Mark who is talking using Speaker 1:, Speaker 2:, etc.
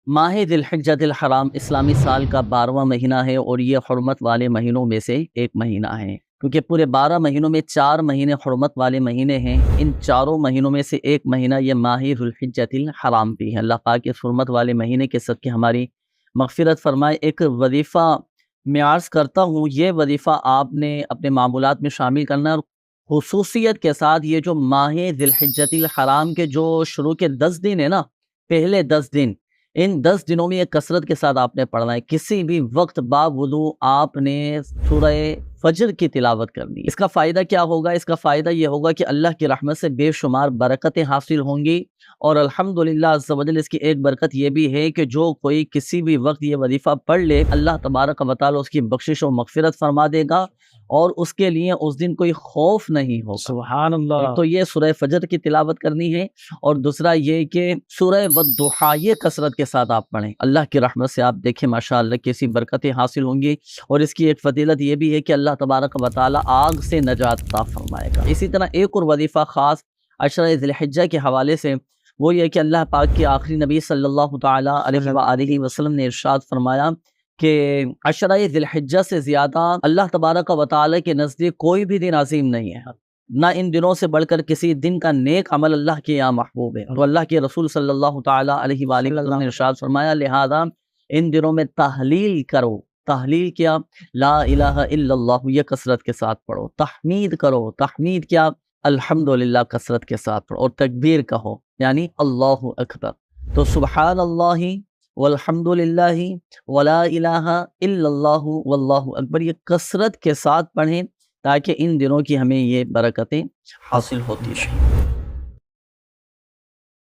Speaker 1: ماہ ذی الحجۃ الحرام اسلامی سال کا 12واں مہینہ ہے اور یہ حرمت والے مہینوں میں سے ایک مہینہ ہے، کیونکہ پورے 12 مہینوں میں 4 مہینے حرمت والے مہینے ہیں۔ ان چاروں مہینوں میں سے ایک مہینہ یہ ماہ ذی الحجۃ الحرام بھی ہے۔ اللہ پاک اس حرمت والے مہینے کے صدقے ہماری مغفرت فرمائے۔ ایک وظیفہ میں عرض کرتا ہوں، یہ وظیفہ آپ نے اپنے معمولات میں شامل کرنا ہے، اور خصوصیت کے ساتھ یہ جو ماہ ذی الحجۃ الحرام کے جو شروع کے 10 دن ہیں نا، پہلے 10 دن، ان 10 دنوں میں یہ کثرت کے ساتھ آپ نے پڑھنا ہے۔ کسی بھی وقت باوضو آپ نے سورہ فجر کی تلاوت کرنی ہے۔ اس کا فائدہ کیا ہوگا؟ اس کا فائدہ یہ ہوگا کہ اللہ کی رحمت سے بے شمار برکتیں حاصل ہوں گی، اور الحمدللہ عز و جل اس کی ایک برکت یہ بھی ہے کہ جو کوئی کسی بھی وقت یہ وظیفہ پڑھ لے، اللہ تبارک و تعالی اس کی بخشش و مغفرت فرما دے گا، اور اس کے لیے اس دن کوئی خوف نہیں ہوگا۔
Speaker 2: سبحان اللہ۔
Speaker 1: ایک تو یہ سورہ فجر کی تلاوت کرنی ہے، اور دوسرا یہ کہ سورہ والضحیٰ یہ کثرت کے ساتھ آپ پڑھیں۔ اللہ کی رحمت سے آپ دیکھیں ماشاءاللہ کیسی برکتیں حاصل ہوں گی، اور اس کی ایک فضیلت یہ بھی ہے کہ اللہ تبارک و تعالی آگ سے نجات عطا فرمائے گا۔ اسی طرح ایک اور وظیفہ خاص عشرہ ذی الحجہ کے حوالے سے وہ یہ کہ اللہ پاک کے آخری نبی صلی اللہ تعالی علیہ وآلہ وسلم نے ارشاد فرمایا کہ عشرہ ذی الحجہ سے زیادہ اللہ تبارک و تعالی کے نزدیک کوئی بھی دن عظیم نہیں ہے، نہ ان دنوں سے بڑھ کر کسی دن کا نیک عمل اللہ کے یہاں محبوب ہے۔ تو اللہ کے رسول صلی اللہ تعالی علیہ وآلہ وسلم نے ارشاد فرمایا، لہذا ان دنوں میں تحلیل کرو۔ تحلیل کیا؟ لا الہ الا اللہ یہ کثرت کے ساتھ پڑھو۔ تحمید کرو۔ تحمید کیا؟ الحمدللہ کثرت کے ساتھ پڑھو، اور تکبیر کہو، یعنی اللہ اکبر۔ تو سبحان اللہ والحمدللہ ولا الہ الا اللہ واللہ اکبر یہ کثرت کے ساتھ پڑھیں، تاکہ ان دنوں کی ہمیں یہ برکتیں حاصل ہوتی رہیں۔